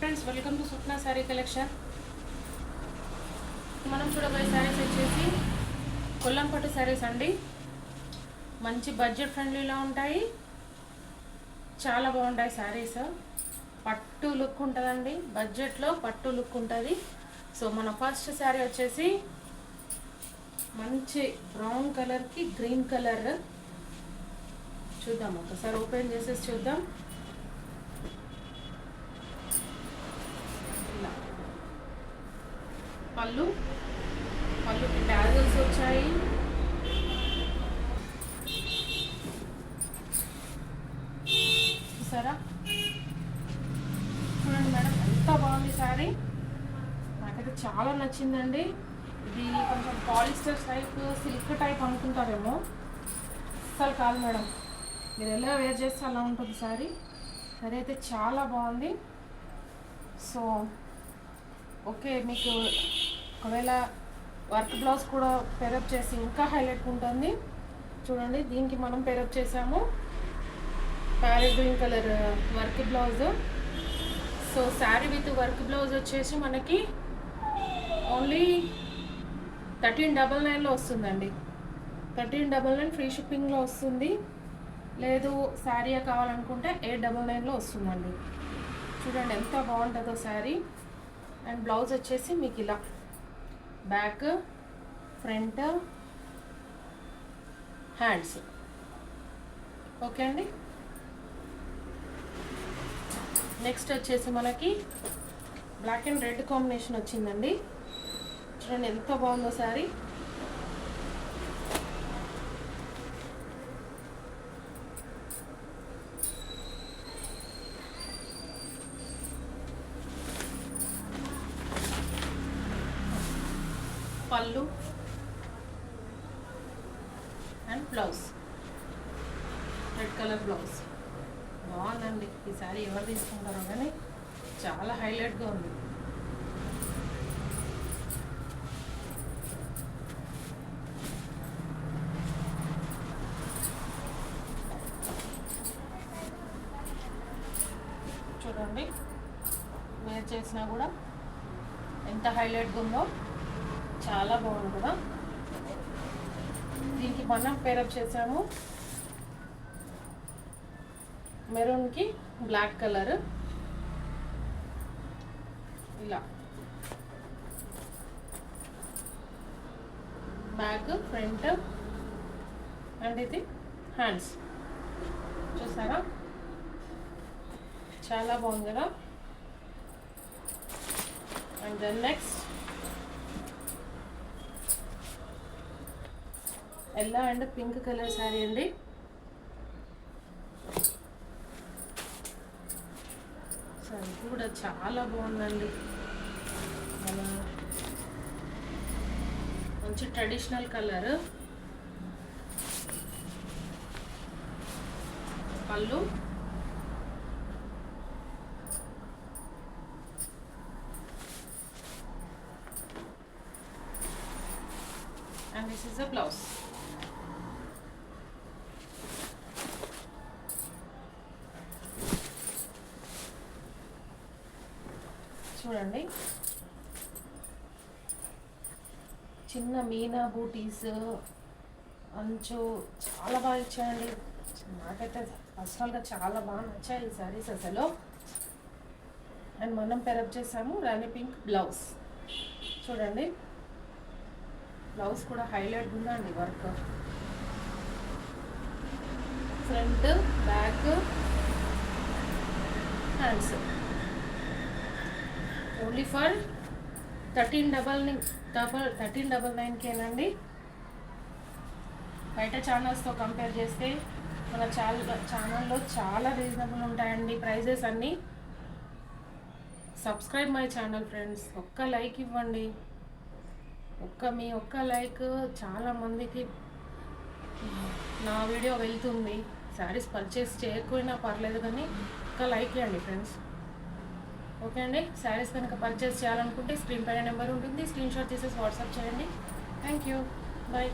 Friends, welcome to Swapna sari collection. మనం చూడబోయే శారీస్ వచ్చేసి కొల్లం పట్టు శారీస్ అండి. మంచి బడ్జెట్ ఫ్రెండ్లీలో ఉంటాయి, చాలా బాగుంటాయి శారీస్. పట్టు లుక్ ఉంటుందండి, బడ్జెట్లో పట్టు లుక్ ఉంటుంది. సో మన ఫస్ట్ శారీ వచ్చేసి మంచి బ్రౌన్ కలర్కి గ్రీన్ కలర్. చూద్దాం, ఒకసారి ఓపెన్ చేసేసి చూద్దాం. పళ్ళుకి టాజల్స్ వచ్చాయి. చూసారా, చూడండి మేడం, ఎంత బాగుంది శారీ. నాకైతే చాలా నచ్చిందండి. ఇది కొంచెం పాలిస్టర్ టైప్, సిల్క్ టైప్ అనుకుంటారేమో, అస్సలు కాదు మేడం. మీరు ఎలా వేర్ చేస్తే అలా ఉంటుంది శారీ. శారీ అయితే చాలా బాగుంది. సో ఓకే, మీకు ఒకవేళ వర్క్ బ్లౌజ్ కూడా పేరప్ చేసి ఇంకా హైలైట్ ఉంటుంది. చూడండి, దీనికి మనం పేరప్ చేసాము parrot green colour work blouse. So sari with work blouse వచ్చేసి మనకి ఓన్లీ 1399లో వస్తుందండి. 1399 ఫ్రీ షిప్పింగ్లో వస్తుంది. లేదు శారీ కావాలనుకుంటే 899లో వస్తుందండి. చూడండి ఎంత బాగుంటుందో శారీ. అండ్ బ్లౌజ్ వచ్చేసి మీకు ఇలా బ్యాక్, ఫ్రంట్, హ్యాండ్స్. ఓకే అండి. నెక్స్ట్ వచ్చేసి మనకి బ్లాక్ అండ్ రెడ్ కాంబినేషన్ వచ్చిందండి. చూడండి ఎంత బాగుందో శారీ. పళ్ళు and blouse, red colour blouse. బాగుందండి ఈ శారీ. ఎవరు తీసుకుంటారో కానీ చాలా హైలైట్గా ఉంది. చూడండి, వేర్ చేసినా కూడా ఎంత హైలైట్గా ఉందో, చాలా బాగుంది కదా. దీనికి మనం పేరప్ చేసాము మెరూన్కి బ్లాక్ కలర్. ఇలా బ్యాక్, ఫ్రంట్ అండ్ ఇది హ్యాండ్స్. చూసారా, చాలా బాగుంది కదా. And then next yellow and pink colour sari అండి. శారీ కూడా చాలా బాగుందండి. మన మంచి ట్రెడిషనల్ కలర్. పళ్ళు and this is the blouse. చూడండి, చిన్న మీనా బూటీస్, అంచు చాలా బాగా ఇచ్చాయండి. నాకైతే పర్సనల్గా చాలా బాగా నచ్చాయి ఈ శారీస్ అసలు. అండ్ మనం పెరప్ చేసాము రాణి పింక్ బ్లౌజ్. చూడండి, బ్లౌజ్ కూడా హైలైట్ ఉందండి. Work front, back, hands. Only for 1399కేనండి. బయట ఛానల్స్తో కంపేర్ చేస్తే మన ఛానల్లో చాలా రీజనబుల్ ఉంటాయండి ప్రైజెస్ అన్నీ. Subscribe my channel friends. ఒక్క లైక్ ఇవ్వండి. మీ ఒక్క లైక్ చాలామందికి నా వీడియో వెళ్తుంది. శారీస్ పర్చేస్ చేయకపోయినా పర్లేదు, కానీ ఒక్క లైక్ ఇవ్వండి ఫ్రెండ్స్. ఓకే అండి. శారీస్ కనుక పర్చేస్ చేయాలనుకుంటే స్క్రీన్ పైన నెంబర్ ఉంటుంది, స్క్రీన్ షాట్ తీసేసి వాట్సాప్ చేయండి. Thank you, bye.